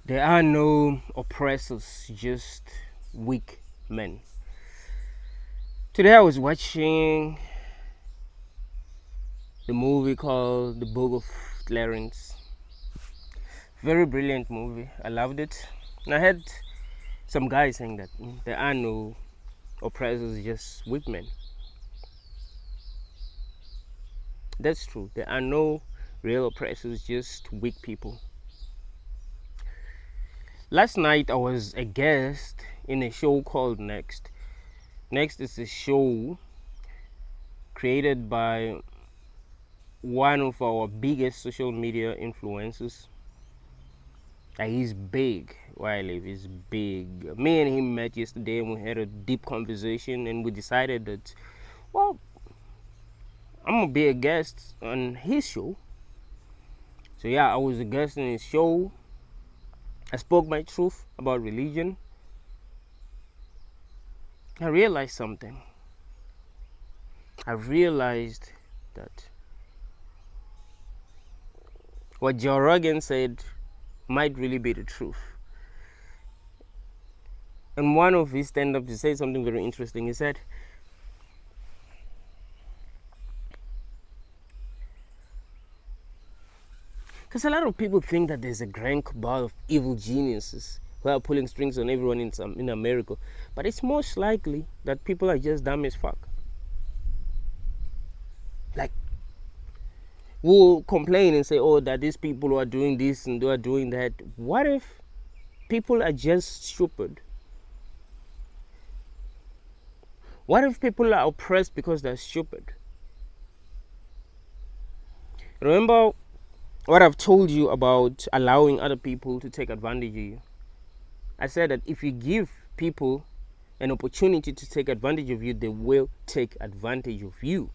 There are no oppressors, just weak men. Today I was watching the movie called The Book of Clarence. Very brilliant movie. I loved it. And I had some guys saying that there are no oppressors, just weak men. That's true. There are no real oppressors, just weak people. Last night I was a guest in a show called Next. Next is a show created by one of our biggest social media influencers. He's big where I live. He's big. Me and him met yesterday and we had a deep conversation and we decided that, well, I'm gonna be a guest on his show. So yeah, I was a guest in his show. I spoke my truth about religion. I realized something. I realized that what Joe Rogan said might really be the truth. And one of his stand-ups, he said something very interesting. He said, because a lot of people think that there's a grand cabal of evil geniuses who are pulling strings on everyone in America. But it's most likely that people are just dumb as fuck. Like, we'll complain and say, oh, that these people who are doing this and they are doing that. What if people are just stupid? What if people are oppressed because they're stupid? Remember what I've told you about allowing other people to take advantage of you. I said that if you give people an opportunity to take advantage of you, they will take advantage of you.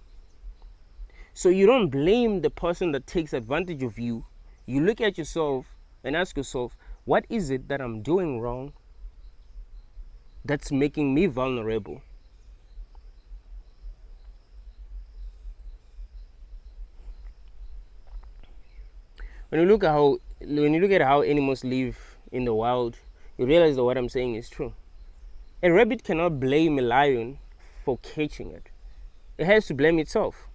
So you don't blame the person that takes advantage of you. You look at yourself and ask yourself, what is it that I'm doing wrong that's making me vulnerable? When you look at how animals live in the wild, you realize that what I'm saying is true. A rabbit cannot blame a lion for catching it. It has to blame itself.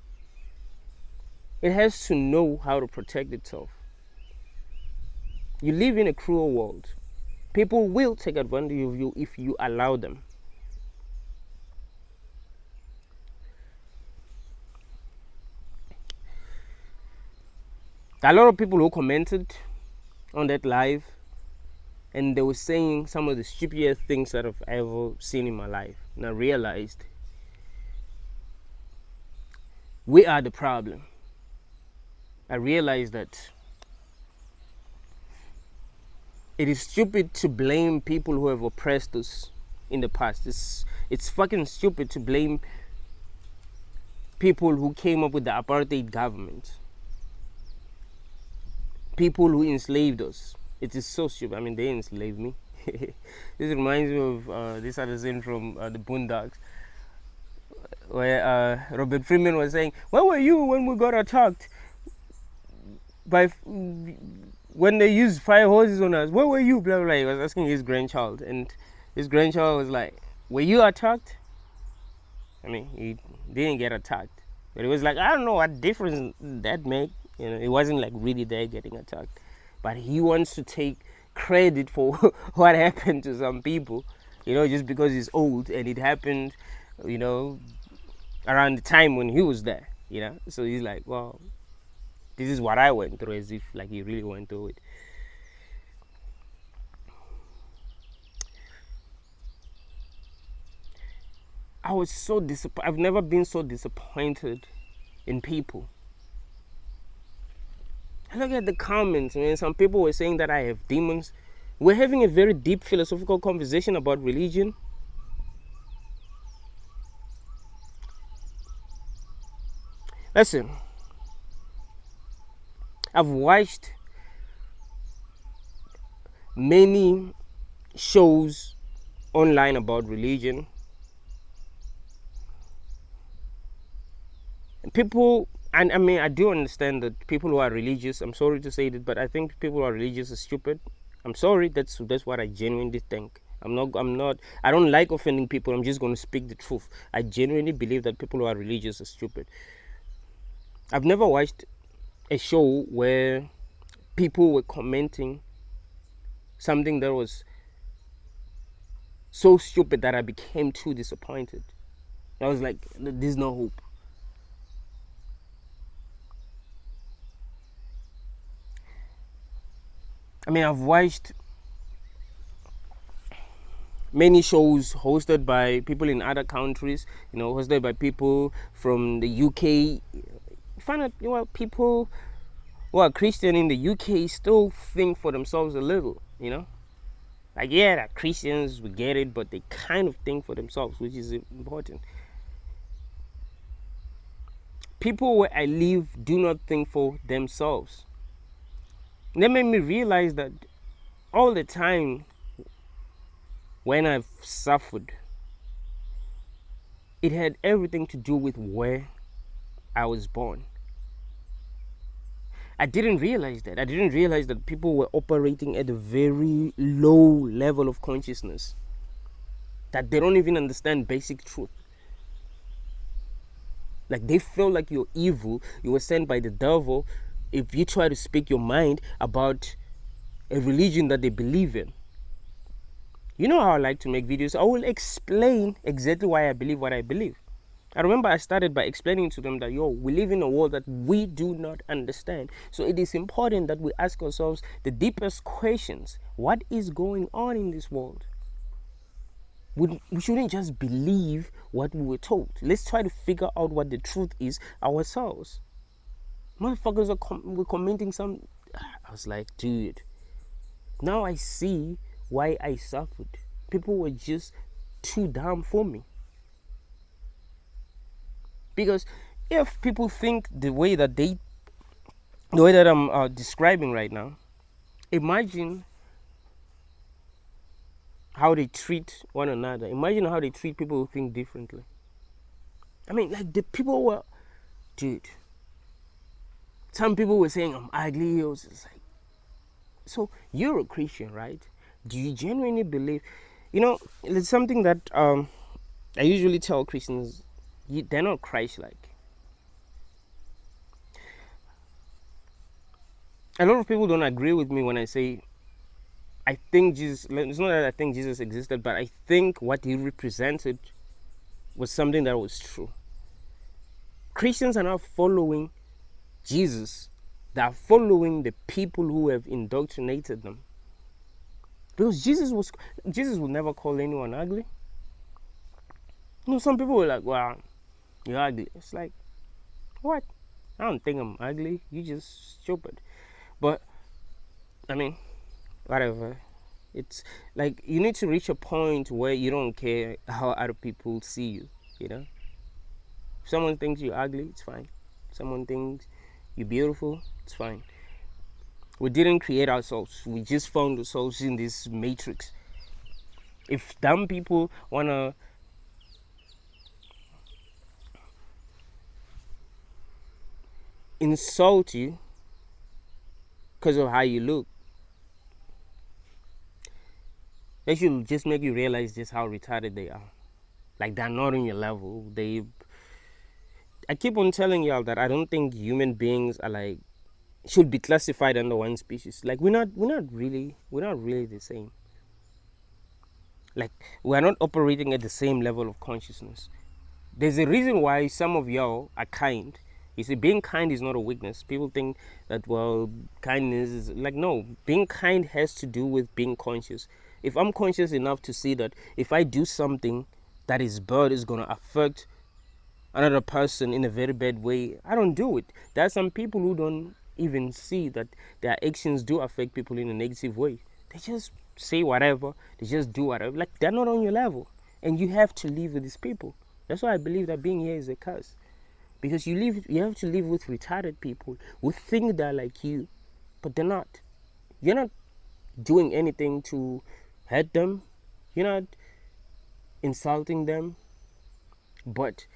It has to know how to protect itself. You live in a cruel world. People will take advantage of you if you allow them. A lot of people who commented on that live, and they were saying some of the stupidest things that I've ever seen in my life. And I realized we are the problem. I realized that it is stupid to blame people who have oppressed us in the past. It's fucking stupid to blame people who came up with the apartheid government. People who enslaved us. It is so stupid. I mean, they enslaved me. This reminds me of this other scene from the Boondocks, where Robert Freeman was saying, where were you when we got attacked by when they used fire hoses on us? Where were you? Blah, blah, blah. He was asking his grandchild, and his grandchild was like, were you attacked? I mean, he didn't get attacked, but it was like, I don't know what difference that made. You know, it wasn't like really there getting attacked, but he wants to take credit for what happened to some people, you know, just because he's old and it happened, you know, around the time when he was there, you know. So he's like, well, this is what I went through, as if like he really went through it. I was so disappointed. I've never been so disappointed in people. Look at the comments, man. Some people were saying that I have demons. We're having a very deep philosophical conversation about religion. Listen, I've watched many shows online about religion. And people, and I mean, I do understand that people who are religious, I'm sorry to say that, but I think people who are religious are stupid. I'm sorry, that's what I genuinely think. I don't like offending people. I'm just going to speak the truth. I genuinely believe that people who are religious are stupid. I've never watched a show where people were commenting something that was so stupid that I became too disappointed. I was like, there's no hope. I mean, I've watched many shows hosted by people in other countries, hosted by people from the UK. Find out, people who are Christian in the UK still think for themselves a little, Like, yeah, they're Christians, we get it, but they kind of think for themselves, which is important. People where I live do not think for themselves. And that made me realize that all the time when I've suffered, it had everything to do with where I was born. I didn't realize that. I didn't realize that people were operating at a very low level of consciousness, that they don't even understand basic truth. Like, they feel like you're evil, you were sent by the devil if you try to speak your mind about a religion that they believe in. You know how I like to make videos? I will explain exactly why I believe what I believe. I remember I started by explaining to them that, we live in a world that we do not understand. So it is important that we ask ourselves the deepest questions. What is going on in this world? We shouldn't just believe what we were told. Let's try to figure out what the truth is ourselves. Motherfuckers were commenting some. I was like, dude, now I see why I suffered. People were just too dumb for me. Because if people think the way that I'm describing right now, imagine how they treat one another. Imagine how they treat people who think differently. I mean, like, the people were, dude, some people were saying I'm ugly. I was just like, so you're a Christian, right? Do you genuinely believe? It's something that I usually tell Christians, they're not Christ-like. A lot of people don't agree with me when I say I think Jesus. It's not that I think Jesus existed, but I think what he represented was something that was true. Christians are not following Jesus. They are following the people who have indoctrinated them. Because Jesus would never call anyone ugly. Some people were like, "Wow, you're ugly." It's like, what? I don't think I'm ugly. You're just stupid. But I mean, whatever. It's like you need to reach a point where you don't care how other people see you. If someone thinks you're ugly, it's fine. If someone thinks you're beautiful, it's fine. We didn't create ourselves. We just found ourselves in this matrix. If dumb people want to insult you because of how you look, they should just make you realize just how retarded they are. Like, they're not on your level. I keep on telling y'all that I don't think human beings are should be classified under one species. Like, we're not really the same. Like, we're not operating at the same level of consciousness. There's a reason why some of y'all are kind. You see, being kind is not a weakness. People think that, kindness is no, being kind has to do with being conscious. If I'm conscious enough to see that if I do something that is bad, is going to affect another person in a very bad way, I don't do it. There are some people who don't even see that their actions do affect people in a negative way. They just say whatever, they just do whatever. Like, they're not on your level. And you have to live with these people. That's why I believe that being here is a curse. Because you have to live with retarded people who think they're like you, but they're not. You're not doing anything to hurt them. You're not insulting them. But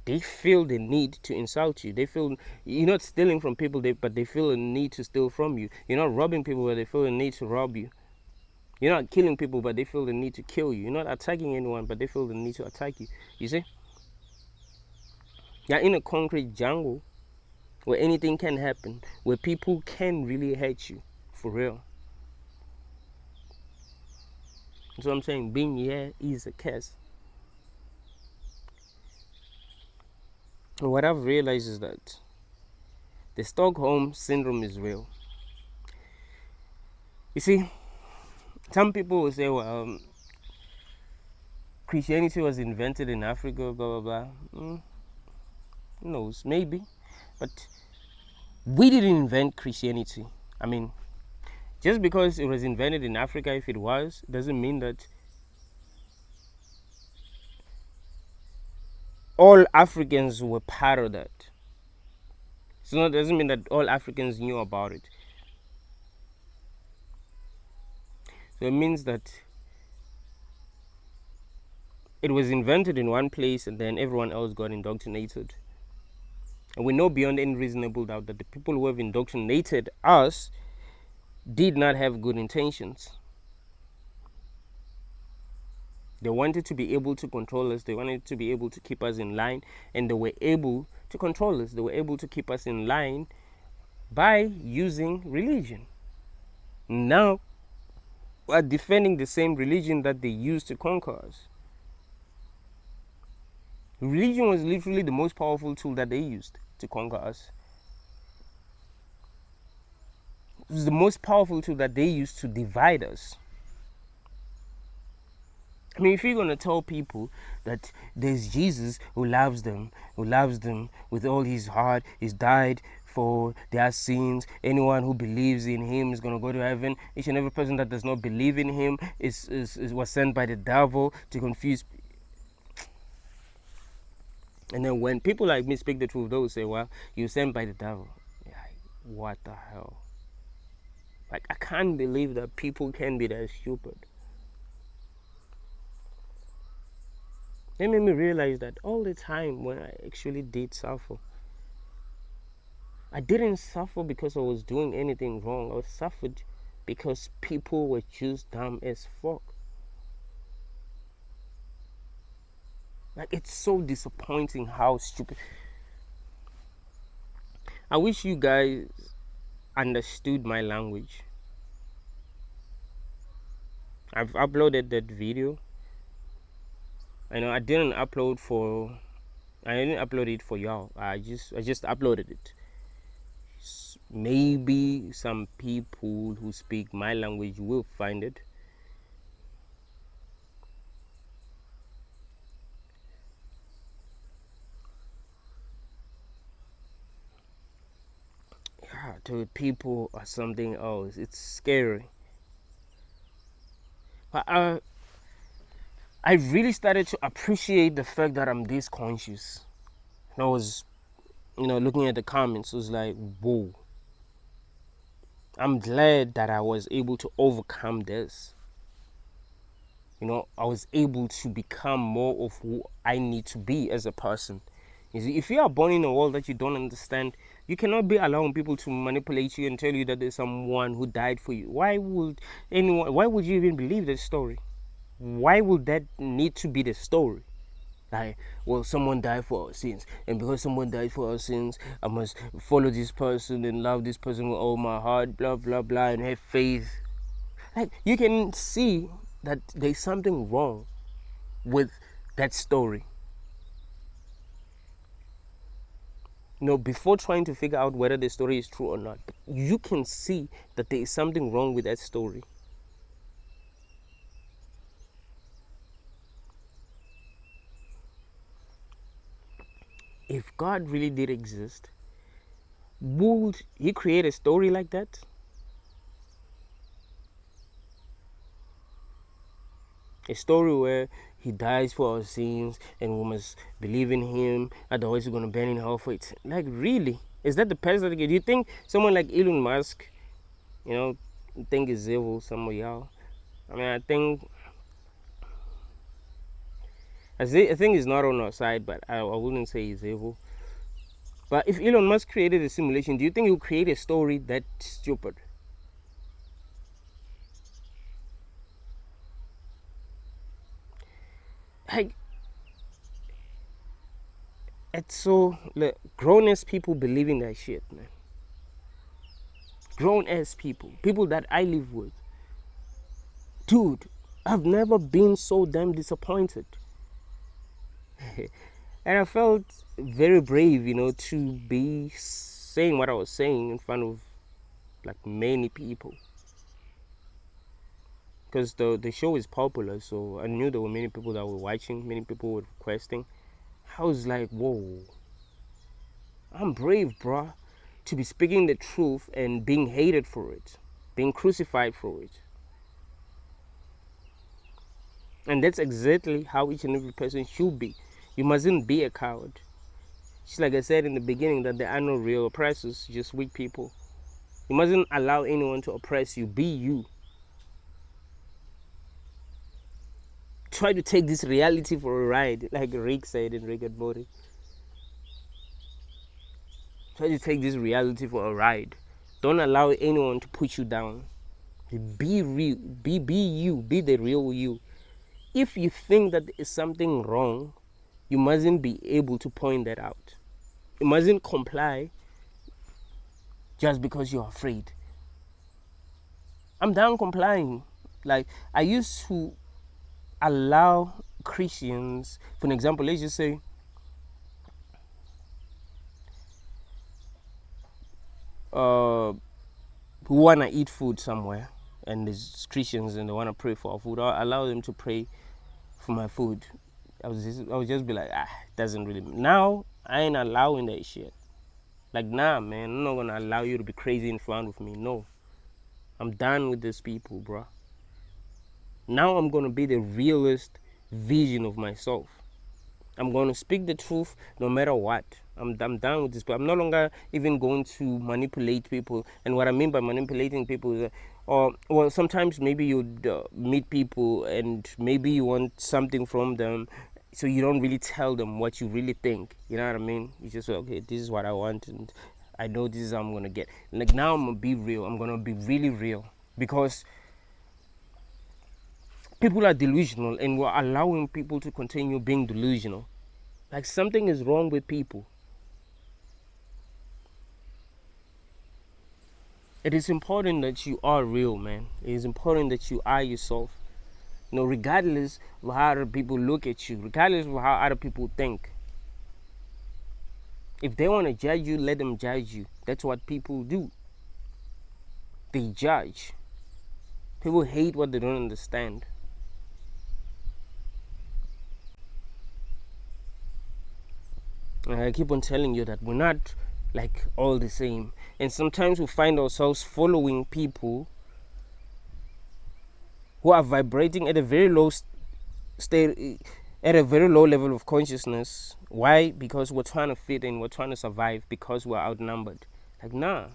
they feel the need to insult you. They feel you're not stealing from people, but they feel a need to steal from you. You're not robbing people, but they feel a need to rob you. You're not killing people, but they feel the need to kill you. You're not attacking anyone, but they feel the need to attack you. You see? You're in a concrete jungle where anything can happen, where people can really hate you, for real. That's what I'm saying. Being here is a curse. And what I've realized is that the Stockholm Syndrome is real. You see, some people will say, well, Christianity was invented in Africa, blah, blah, blah. Who knows? Maybe. But we didn't invent Christianity. I mean, just because it was invented in Africa, if it was, doesn't mean that all Africans were part of that. So it doesn't mean that all Africans knew about it. So it means that it was invented in one place and then everyone else got indoctrinated. And we know beyond any reasonable doubt that the people who have indoctrinated us did not have good intentions. They wanted to be able to control us. They wanted to be able to keep us in line. And they were able to control us. They were able to keep us in line by using religion. Now, we're defending the same religion that they used to conquer us. Religion was literally the most powerful tool that they used to conquer us. It was the most powerful tool that they used to divide us. I mean, if you're going to tell people that there's Jesus who loves them with all his heart, he's died for their sins, anyone who believes in him is going to go to heaven, each and every person that does not believe in him was sent by the devil to confuse. And then when people like me speak the truth, they will say, well, you're sent by the devil. Like, what the hell? Like, I can't believe that people can be that stupid. It made me realize that all the time when I actually did suffer, I didn't suffer because I was doing anything wrong. I suffered because people were just dumb as fuck. Like, it's so disappointing how stupid. I wish you guys understood my language. I've uploaded that video. I know I didn't upload it for y'all. I just uploaded it. Maybe some people who speak my language will find it. Yeah, dude, people are something else. It's scary. But I really started to appreciate the fact that I'm this conscious. And I was, looking at the comments, it was like, whoa. I'm glad that I was able to overcome this. I was able to become more of who I need to be as a person. You see, if you are born in a world that you don't understand, you cannot be allowing people to manipulate you and tell you that there's someone who died for you. Why would you even believe that story? Why would that need to be the story? Like, well, someone died for our sins, and because someone died for our sins, I must follow this person and love this person with all my heart, blah, blah, blah, and have faith. Like, you can see that there's something wrong with that story. Before trying to figure out whether the story is true or not, you can see that there is something wrong with that story. If God really did exist, would he create a story like that? A story where he dies for our sins and we must believe in him, otherwise we're going to burn in hell for it. Like, really? Is that the person that do you think someone like Elon Musk, think is evil, some of y'all? I mean, I think he's not on our side, but I wouldn't say he's evil. But if Elon Musk created a simulation, do you think he'll create a story that stupid? Like, it's so like, grown ass people believing that shit, man. Grown ass people that I live with. Dude, I've never been so damn disappointed. And I felt very brave, to be saying what I was saying in front of like many people. Because the show is popular, so I knew there were many people that were watching, many people were requesting. I was like, whoa, I'm brave, bruh, to be speaking the truth and being hated for it, being crucified for it. And that's exactly how each and every person should be. You mustn't be a coward. Just like I said in the beginning, that there are no real oppressors, just weak people. You mustn't allow anyone to oppress you. Be you. Try to take this reality for a ride, like Rick said in Rick and Morty. Try to take this reality for a ride. Don't allow anyone to put you down. Be real. Be you. Be the real you. If you think that there is something wrong, you mustn't be able to point that out. You mustn't comply just because you're afraid. I'm done complying. Like, I used to allow Christians, for an example, let's just say, who want to eat food somewhere, and there's Christians and they want to pray for our food, I'll allow them to pray for my food. I would just be like, it doesn't really. Now, I ain't allowing that shit. Like, nah, man, I'm not going to allow you to be crazy in front of me. No. I'm done with these people, bro. Now I'm going to be the realest vision of myself. I'm going to speak the truth no matter what. I'm done with this. But I'm no longer even going to manipulate people. And what I mean by manipulating people is well, sometimes maybe you meet people and maybe you want something from them, so you don't really tell them what you really think. You know what I mean? You just say, okay, this is what I want, and I know this is how I'm going to get. Like, now I'm going to be real. I'm going to be really real. Because people are delusional, and we're allowing people to continue being delusional. Like, something is wrong with people. It is important that you are real, man. It is important that you are yourself. Regardless of how other people look at you, regardless of how other people think. If they want to judge you, let them judge you. That's what people do. They judge. People hate what they don't understand. And I keep on telling you that we're not like all the same. And sometimes we find ourselves following people who are vibrating at a very low state, at a very low level of consciousness. Why? Because we're trying to fit in, we're trying to survive, because we're outnumbered. Like, nah.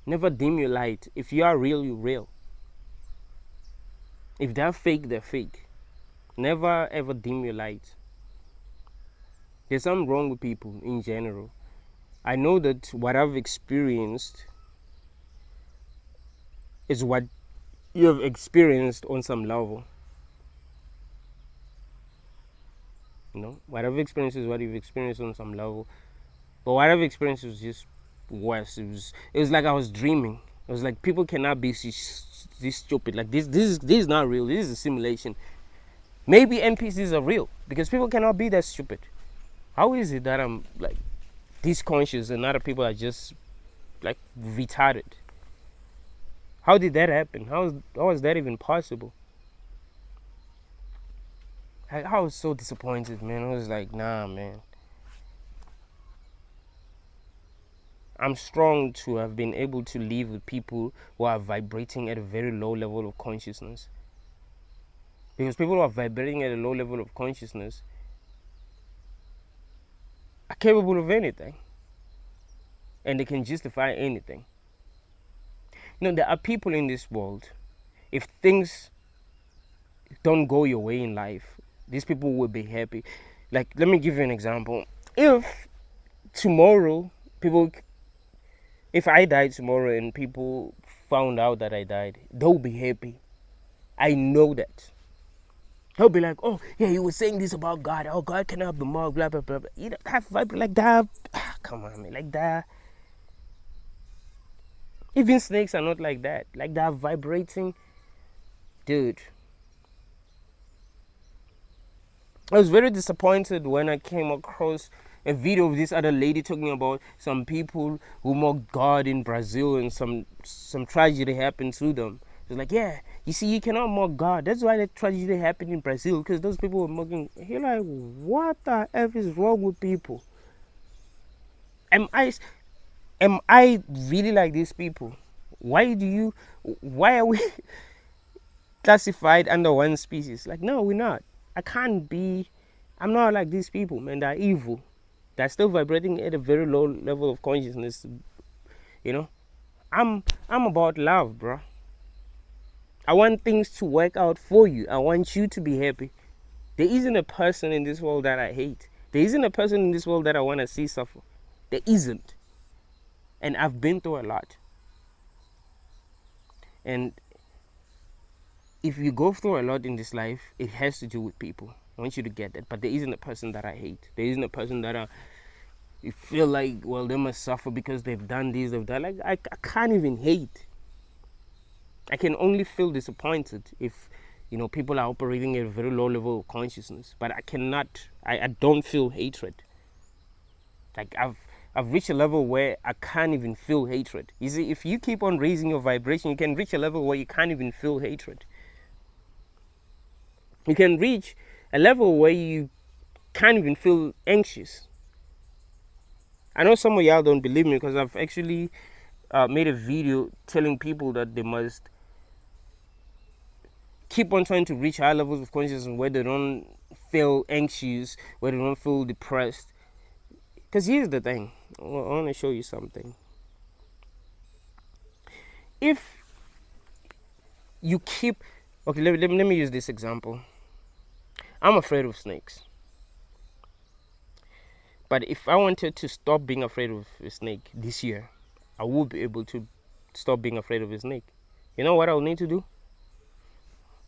Never dim your light. If you are real, you're real. If they're fake, they're fake. Never ever dim your light. There's something wrong with people in general. I know that what I've experienced is what you have experienced on some level. What I've experienced is what you've experienced on some level. But what I've experienced was just worse. It was like I was dreaming. It was like, people cannot be this stupid. Like, this is not real. This is a simulation. Maybe NPCs are real, because people cannot be that stupid. How is it that I'm like this conscious and other people are just like retarded? How did that happen? How is that even possible? I was so disappointed, man. I was like, nah, man. I'm strong to have been able to live with people who are vibrating at a very low level of consciousness. Because people who are vibrating at a low level of consciousness are capable of anything. And they can justify anything. There are people in this world, if things don't go your way in life, these people will be happy. Like, let me give you an example. If tomorrow if I died tomorrow and people found out that I died, they'll be happy. I know that. He'll be like, oh, yeah, you were saying this about God. Oh, God cannot be more, blah, blah, blah, blah. You don't have vibe like that. Come on, man, like that. Even snakes are not like that. Like that vibrating. Dude. I was very disappointed when I came across a video of this other lady talking about some people who mocked God in Brazil and some tragedy happened to them. It's like, yeah, you see, you cannot mock God. That's why the tragedy happened in Brazil, because those people were mocking. You're like, what the F is wrong with people? Am I really like these people? Why are we classified under one species? Like, no, we're not. I'm not like these people, man. They're evil. They're still vibrating at a very low level of consciousness. You know, I'm about love, bro. I want things to work out for you. I want you to be happy. There isn't a person in this world that I hate. There isn't a person in this world that I want to see suffer. There isn't. And I've been through a lot. And if you go through a lot in this life, it has to do with people. I want you to get that. But there isn't a person that I hate. There isn't a person that you feel like, well, they must suffer because they've done this, they've done. Like, I can't even hate. I can only feel disappointed if, people are operating at a very low level of consciousness. But I don't feel hatred. Like, I've reached a level where I can't even feel hatred. You see, if you keep on raising your vibration, you can reach a level where you can't even feel hatred. You can reach a level where you can't even feel anxious. I know some of y'all don't believe me because I've actually made a video telling people that they must keep on trying to reach high levels of consciousness where they don't feel anxious, where they don't feel depressed. Because here's the thing. I want to show you something. If you keep... Okay, let me use this example. I'm afraid of snakes. But if I wanted to stop being afraid of a snake this year, I would be able to stop being afraid of a snake. You know what I'll need to do?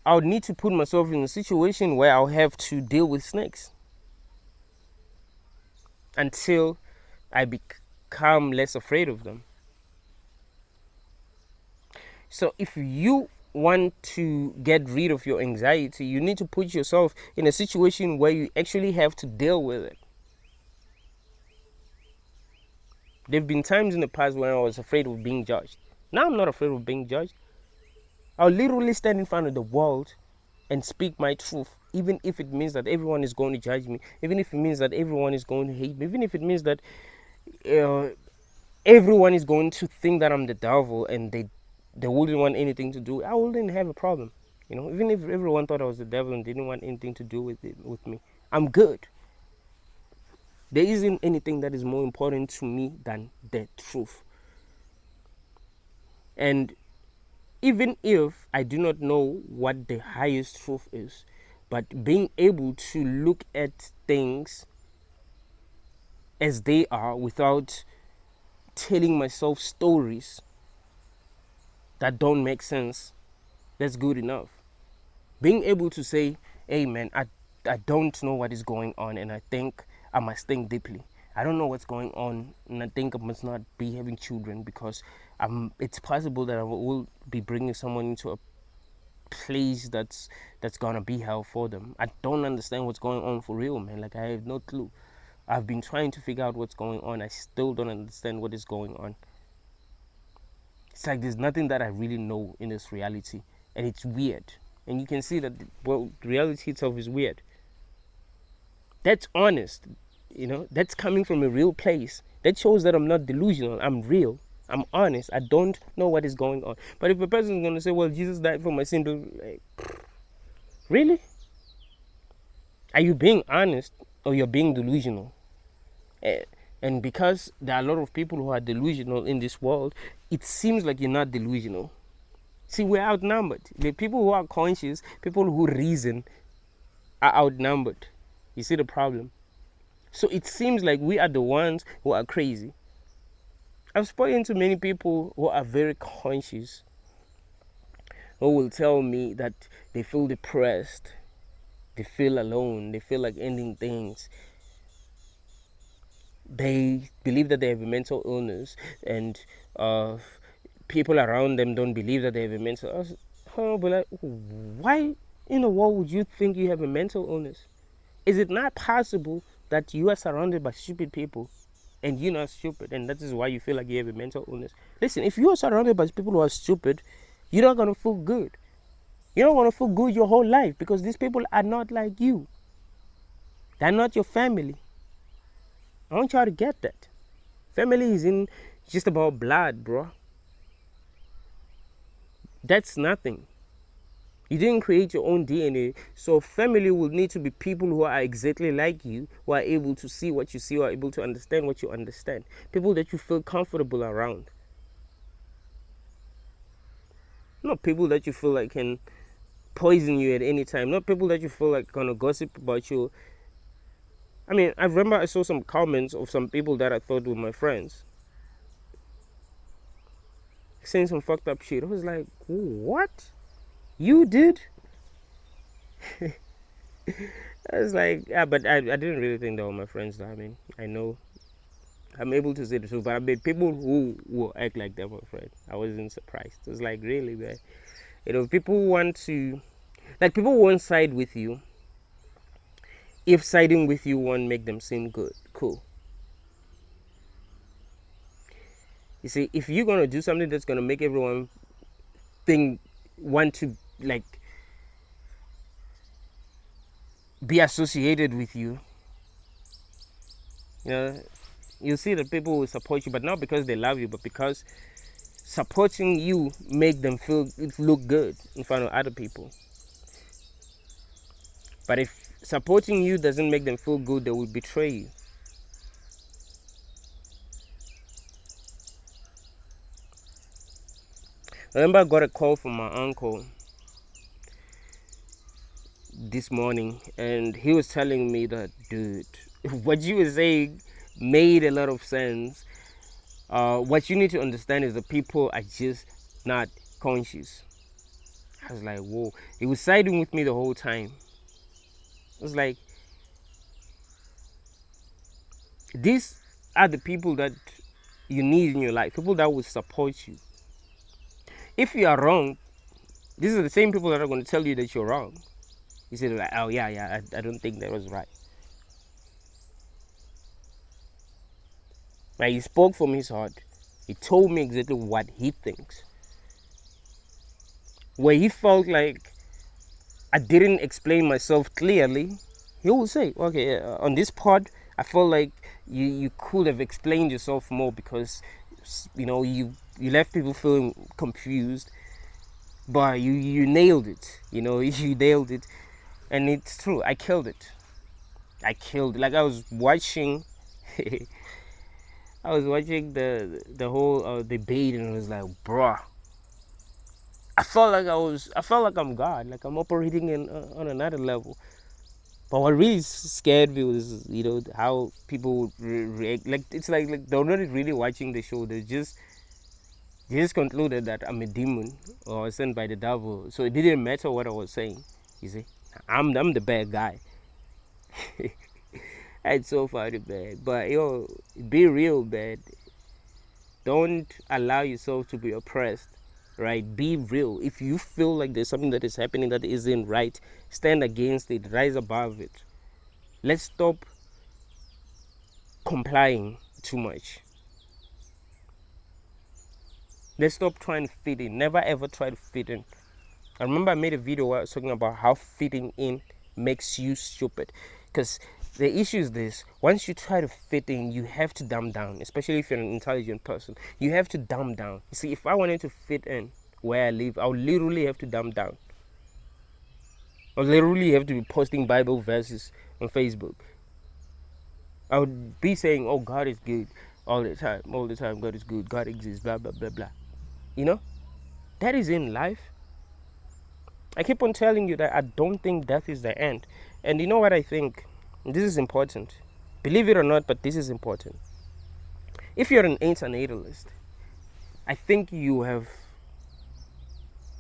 I would need to put myself in a situation where I'll have to deal with snakes until I become less afraid of them. So if you want to get rid of your anxiety, you need to put yourself in a situation where you actually have to deal with it. There have been times in the past when I was afraid of being judged. Now I'm not afraid of being judged. I'll literally stand in front of the world and speak my truth, even if it means that everyone is going to judge me, even if it means that everyone is going to hate me, even if it means that everyone is going to think that I'm the devil and they wouldn't want anything to do. I wouldn't have a problem. Even if everyone thought I was the devil and didn't want anything to do with me, I'm good. There isn't anything that is more important to me than the truth. And even if I do not know what the highest truth is, but being able to look at things as they are without telling myself stories that don't make sense, that's good enough. Being able to say, hey man, I don't know what is going on and I think I must think deeply. I don't know what's going on and I think I must not be having children because it's possible that I will be bringing someone into a place that's gonna be hell for them. I don't understand what's going on for real, man. Like, I have no clue. I've been trying to figure out what's going on. I still don't understand what is going on. It's like there's nothing that I really know in this reality, and it's weird. And you can see that, reality itself is weird. That's honest, that's coming from a real place. That shows that I'm not delusional. I'm real. I'm honest. I don't know what is going on. But if a person is going to say, well, Jesus died for my sin, like, really? Are you being honest or you're being delusional? And because there are a lot of people who are delusional in this world, it seems like you're not delusional. See, we're outnumbered. The people who are conscious, people who reason, are outnumbered. You see the problem? So it seems like we are the ones who are crazy. I've spoken to many people who are very conscious, who will tell me that they feel depressed They feel alone. They feel like ending things. They believe that they have a mental illness, and uh, people around them don't believe that they have a mental illness. But like, why in the world would you think you have a mental illness? Is it not possible that you are surrounded by stupid people and you're not stupid, and that is why you feel like you have a mental illness? Listen, if you are surrounded by people who are stupid, you're not going to feel good. You don't want to feel good your whole life because these people are not like you. They're not your family. I want y'all to get that. Family isn't just about blood, bro. That's nothing. You didn't create your own DNA, so family will need to be people who are exactly like you, who are able to see what you see, who are able to understand what you understand. People that you feel comfortable around. Not people that you feel like can poison you at any time. Not people that you feel like gonna gossip about you. I mean, I remember I saw some comments of some people that I thought were my friends saying some fucked up shit. I was like, what? You did? I was like, yeah, but I didn't really think they were my friends though. I mean, I know I'm able to say the truth, but I mean, people who will act like they're my friend, I wasn't surprised. It was like, really, man. You know, people want to, like, people won't side with you if siding with you won't make them seem good, cool. You see, if you're gonna do something that's gonna make everyone want to like be associated with you, you know, you'll see that people will support you, but not because they love you, but because supporting you make them look good in front of other people. But if supporting you doesn't make them feel good, they will betray you. I remember I got a call from my uncle this morning, and he was telling me that, dude, what you were saying made a lot of sense. What you need to understand is that people are just not conscious. I was like, whoa. He was siding with me the whole time. I was like, these are the people that you need in your life, people that will support you. If you are wrong, these are the same people that are going to tell you that you're wrong. You say like, oh yeah, I don't think that was right. Like, he spoke from his heart. He told me exactly what he thinks. Where he felt like I didn't explain myself clearly, he will say, okay, on this part, I felt like you could have explained yourself more because, you know, you left people feeling confused, but you nailed it. You know, you nailed it. And it's true, I killed it. Like, I was watching I was watching the whole debate, and I was like, bruh, I felt like I'm God, like I'm operating on another level. But what really scared me was, you know, how people would react. Like, it's like they're not really watching the show. They just concluded that I'm a demon or sent by the devil. So it didn't matter what I was saying. You see, I'm the bad guy. It's so funny, man. But yo, be real, man. Don't allow yourself to be oppressed, right? Be real. If you feel like there's something that is happening that isn't right, stand against it, rise above it. Let's stop complying too much. Let's stop trying to fit in. Never ever try to fit in. I remember I made a video where I was talking about how fitting in makes you stupid. Because the issue is this: once you try to fit in, you have to dumb down, especially if you're an intelligent person. You have to dumb down. You see, if I wanted to fit in where I live, I would literally have to dumb down. I would literally have to be posting Bible verses on Facebook. I would be saying, oh, God is good all the time, God is good, God exists, blah, blah, blah, blah. You know, that is in life. I keep on telling you that I don't think death is the end. And you know what I think? This is important. Believe it or not, but this is important. If you're an antenatalist, I think you have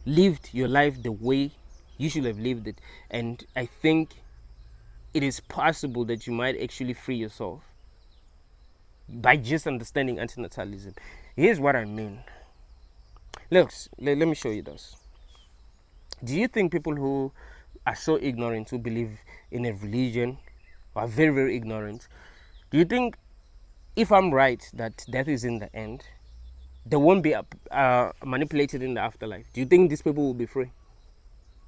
lived your life the way you should have lived it. And I think it is possible that you might actually free yourself by just understanding antinatalism. Here's what I mean. Look, let me show you this. Do you think people who are so ignorant, who believe in a religion, are very, very ignorant, do you think if I'm right that death is in the end, they won't be manipulated in the afterlife? Do you think these people will be free?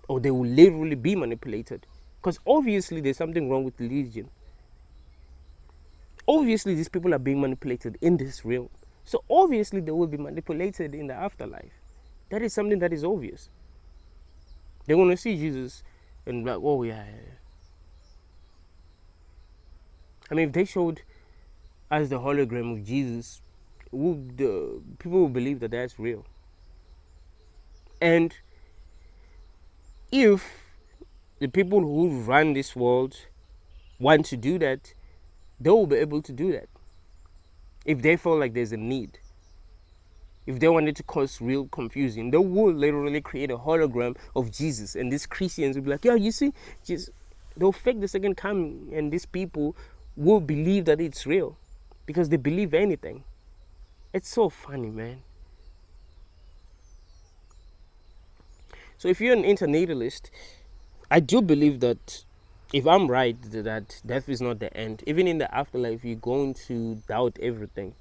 Or they will literally be manipulated? Because obviously there's something wrong with religion. Obviously these people are being manipulated in this realm. So obviously they will be manipulated in the afterlife. That is something that is obvious. They want to see Jesus and like, oh yeah. I mean, if they showed us the hologram of Jesus, people will believe that that's real. And if the people who run this world want to do that, they will be able to do that. If they feel like there's a need. If they wanted to cause real confusion, they will literally create a hologram of Jesus, and these Christians will be like, yeah, you see, just they'll fake the second coming, and these people will believe that it's real because they believe anything. It's so funny, man. So if you're an internationalist, I do believe that if I'm right that death is not the end, even in the afterlife, you're going to doubt everything.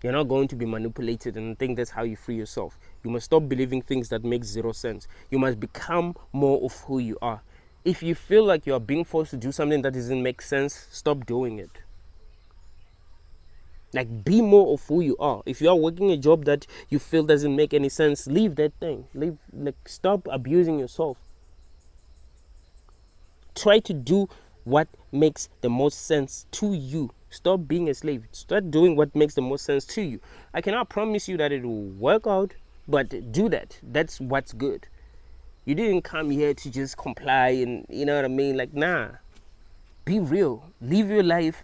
You're not going to be manipulated and think that's how you free yourself. You must stop believing things that make zero sense. You must become more of who you are. If you feel like you are being forced to do something that doesn't make sense, stop doing it. Like, be more of who you are. If you are working a job that you feel doesn't make any sense, leave that thing. Stop abusing yourself. Try to do what makes the most sense to you. Stop being a slave. Start doing what makes the most sense to you. I cannot promise you that it will work out, but do that. That's what's good. You didn't come here to just comply and, you know what I mean? Like, nah. Be real. Live your life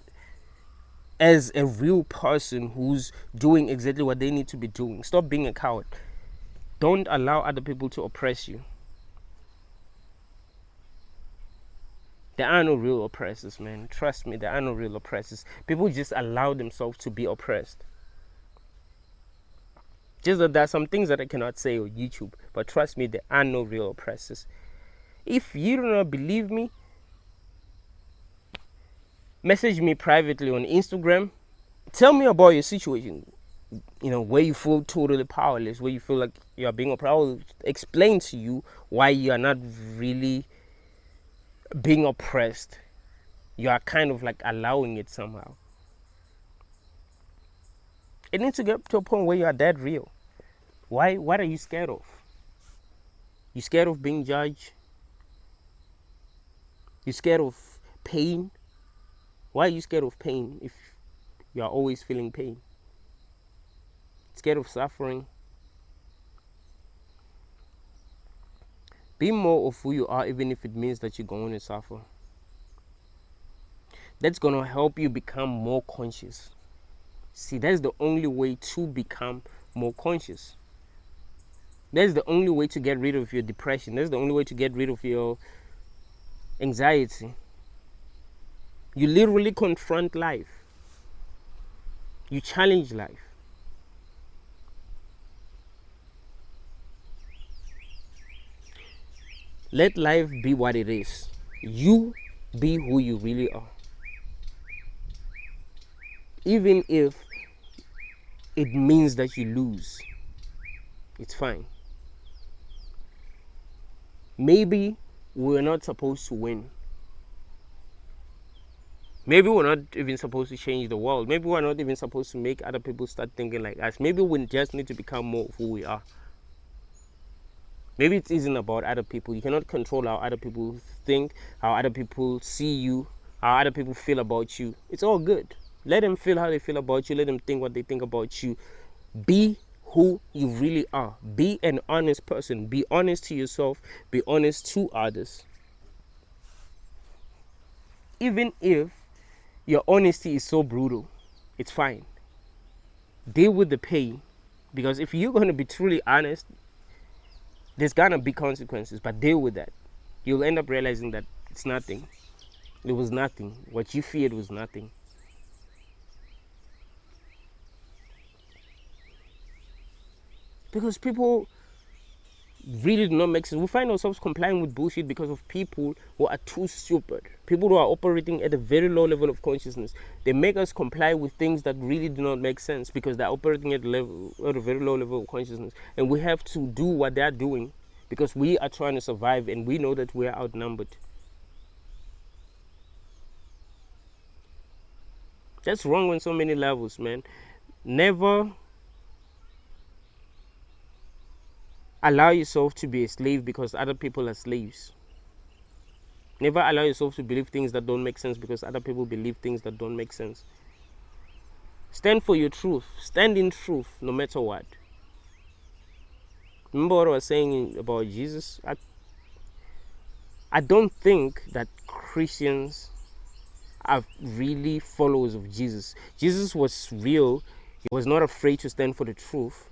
as a real person who's doing exactly what they need to be doing. Stop being a coward. Don't allow other people to oppress you. There are no real oppressors, man. Trust me, there are no real oppressors. People just allow themselves to be oppressed. Just that there are some things that I cannot say on YouTube, but trust me, there are no real oppressors. If you do not believe me, message me privately on Instagram. Tell me about your situation. You know, where you feel totally powerless, where you feel like you are being oppressed. I will explain to you why you are not really being oppressed. You are kind of like allowing it somehow. It needs to get to a point where you are that real. Why? What are you scared of? You scared of being judged? You scared of pain? Why are you scared of pain if you are always feeling pain? Scared of suffering? Be more of who you are, even if it means that you're going to suffer. That's going to help you become more conscious. See, that's the only way to become more conscious. That's the only way to get rid of your depression. That's the only way to get rid of your anxiety. You literally confront life. You challenge life. Let life be what it is. You be who you really are. Even if it means that you lose, it's fine. Maybe we're not supposed to win. Maybe we're not even supposed to change the world. Maybe we're not even supposed to make other people start thinking like us. Maybe we just need to become more of who we are. Maybe it isn't about other people. You cannot control how other people think, how other people see you, how other people feel about you. It's all good. Let them feel how they feel about you. Let them think what they think about you. Be who you really are. Be an honest person. Be honest to yourself. Be honest to others. Even if your honesty is so brutal, it's fine. Deal with the pain. Because if you're going to be truly honest, there's going to be consequences. But deal with that. You'll end up realizing that it's nothing. It was nothing. What you feared was nothing. Because people really do not make sense. We find ourselves complying with bullshit because of people who are too stupid. People who are operating at a very low level of consciousness. They make us comply with things that really do not make sense because they're operating at a very low level of consciousness. And we have to do what they're doing because we are trying to survive and we know that we are outnumbered. That's wrong on so many levels, man. Never allow yourself to be a slave because other people are slaves. Never allow yourself to believe things that don't make sense because other people believe things that don't make sense. Stand for your truth. Stand in truth no matter what. Remember what I was saying about Jesus? I don't think that Christians are really followers of Jesus. Jesus was real. He was not afraid to stand for the truth.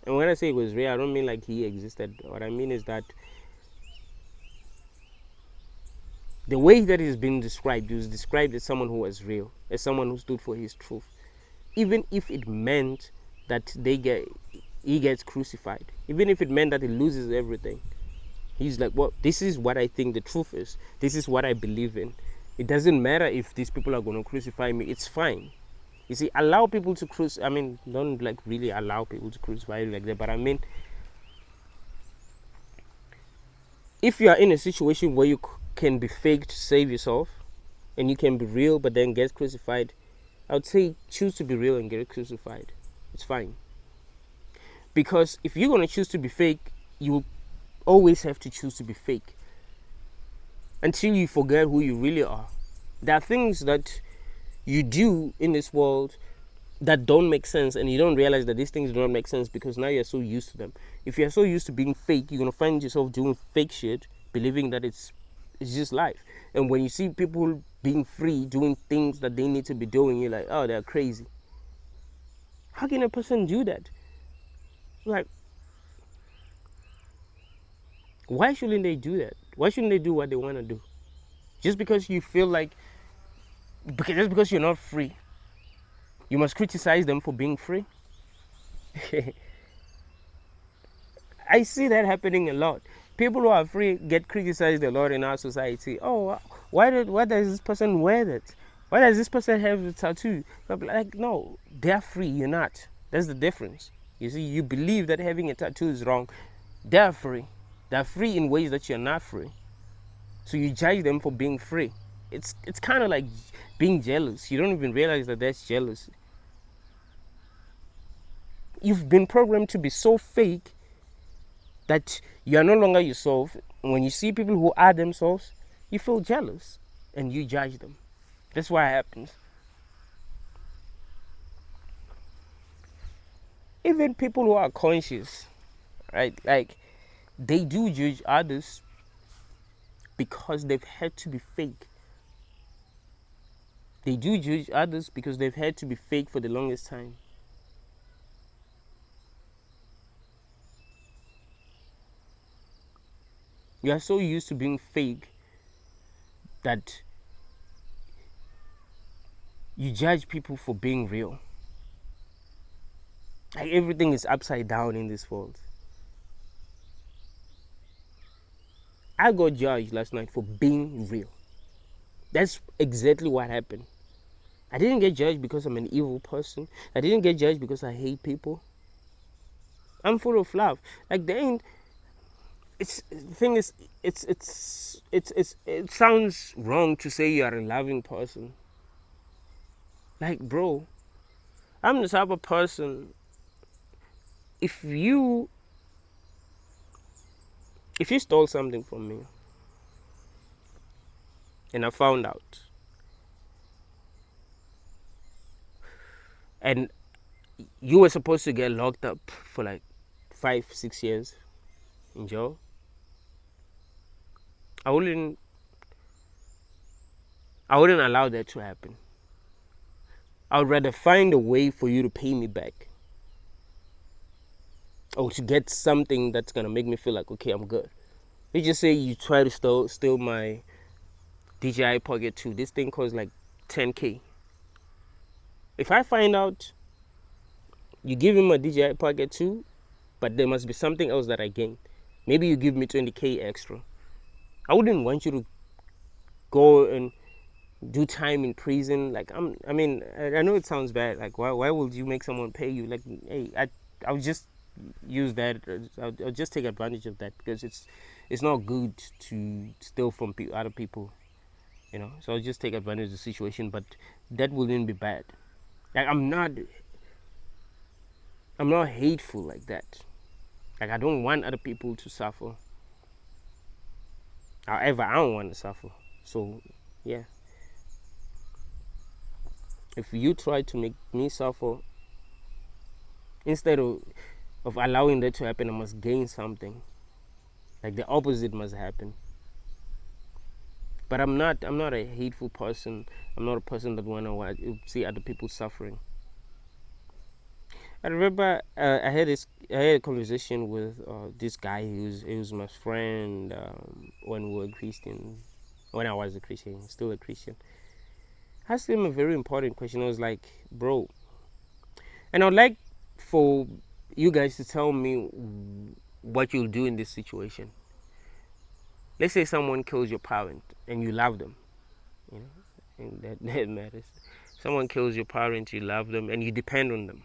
And when I say he was real, I don't mean like he existed. What I mean is that the way that he's been described, he was described as someone who was real, as someone who stood for his truth. Even if it meant that he gets crucified, even if it meant that he loses everything. He's like, well, this is what I think the truth is. This is what I believe in. It doesn't matter if these people are going to crucify me. It's fine. You see, allow people to crucify. I mean, don't like really allow people to crucify you like that. But I mean, if you are in a situation where you can be fake to save yourself, and you can be real but then get crucified, I would say choose to be real and get crucified. It's fine. Because if you're going to choose to be fake, you always have to choose to be fake until you forget who you really are. There are things that you do in this world that don't make sense, and you don't realize that these things don't make sense because now you're so used to them. If you're so used to being fake, you're going to find yourself doing fake shit, believing that it's just life. And when you see people being free, doing things that they need to be doing, you're like, oh, they're crazy. How can a person do that? Like, why shouldn't they do that? Why shouldn't they do what they want to do? Just because you feel like, just because you're not free, you must criticize them for being free? I see that happening a lot. People who are free get criticized a lot in our society. Oh, why does this person wear that? Why does this person have a tattoo? Like, no, they're free, you're not. That's the difference. You see, you believe that having a tattoo is wrong. They're free. They're free in ways that you're not free. So you judge them for being free. It's kind of like being jealous. You don't even realize that that's jealousy. You've been programmed to be so fake that you are no longer yourself. When you see people who are themselves, you feel jealous and you judge them. That's why it happens. Even people who are conscious, right? Like, they do judge others because they've had to be fake. They do judge others because they've had to be fake for the longest time. You are so used to being fake that you judge people for being real. Like, everything is upside down in this world. I got judged last night for being real. That's exactly what happened. I didn't get judged because I'm an evil person. I didn't get judged because I hate people. I'm full of love. Like, they ain't. It's the thing is, it sounds wrong to say you are a loving person. Like, bro, I'm the type of person. If you stole something from me, and I found out, and you were supposed to get locked up for like 5-6 years in jail, I wouldn't allow that to happen. I would rather find a way for you to pay me back, or to get something that's gonna make me feel like, okay, I'm good. let's just say you try to steal my DJI Pocket 2. This thing costs like 10K. If I find out you give him a DJI Pocket 2, but there must be something else that I gain. Maybe you give me 20K extra. I wouldn't want you to go and do time in prison. Like I know it sounds bad. Like why would you make someone pay you? Like hey, I'll just use that. I'll just take advantage of that because it's not good to steal from other people. So I'll just take advantage of the situation. But that wouldn't be bad. Like I'm not hateful like that. Like I don't want other people to suffer. However, I don't want to suffer. So yeah. If you try to make me suffer, instead of allowing that to happen, I must gain something. Like the opposite must happen. But I'm not a hateful person. I'm not a person that wanna see other people suffering. I remember I had a conversation with this guy he was my friend when we were Christian. When I was a Christian, still a Christian. I asked him a very important question. I was like, bro, and I'd like for you guys to tell me what you'll do in this situation. Let's say someone kills your parent and you love them, and that matters. Someone kills your parent, you love them, and you depend on them.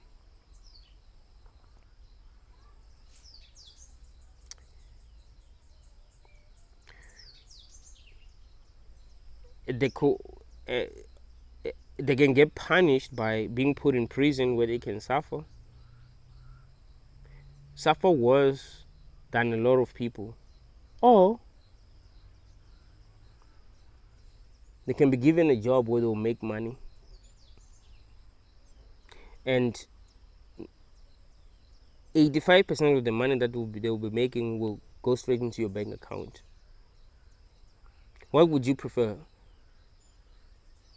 They could, uh, they can get punished by being put in prison where they can suffer worse than a lot of people, or they can be given a job where they'll make money, and 85% of the money that they'll be making will go straight into your bank account. What would you prefer?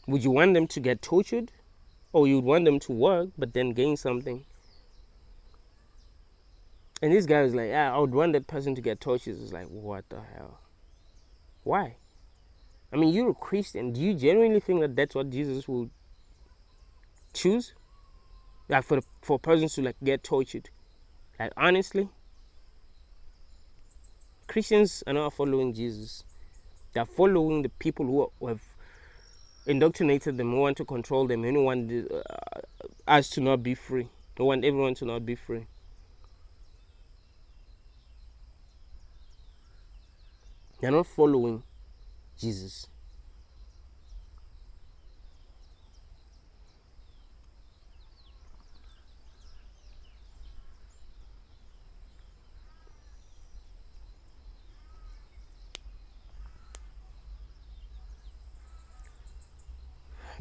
Would you want them to get tortured, or you'd want them to work but then gain something? And this guy was like, I would want that person to get tortured. It's like, what the hell? Why? I mean, you're a Christian. Do you genuinely think that that's what Jesus would choose? Like for persons to like get tortured? Like honestly, Christians are not following Jesus. They're following the people who have indoctrinated them, who want to control them, and who want us to not be free. They want everyone to not be free. They're not following Jesus.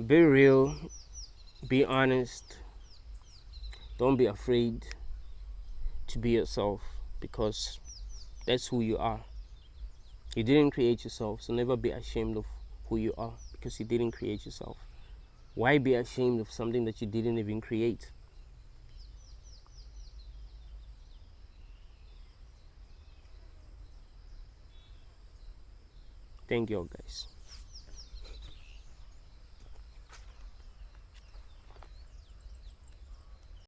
Be real, be honest, don't be afraid to be yourself, because that's who you are. You didn't create yourself, so never be ashamed of who you are, because you didn't create yourself. Why be ashamed of something that you didn't even create? Thank you all, guys.